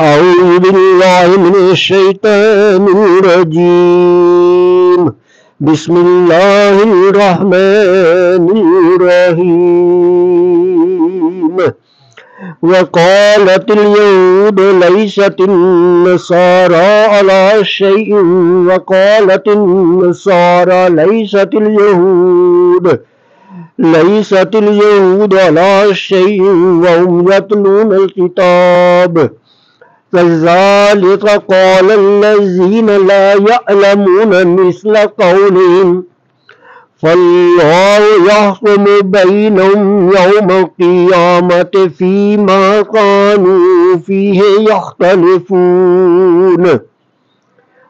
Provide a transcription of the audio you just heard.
أعوذ بالله من الشيطان الرجيم بسم الله الرحمن الرحيم وقالت اليهود ليست النصارى على شيء وقالت النصارى ليست اليهود على شيء وهم يتلون الكتاب كذلك قال الذين لا يعلمون مثل قولهم فالله يحكم بينهم يوم القيامة فيما كانوا فيه يختلفون।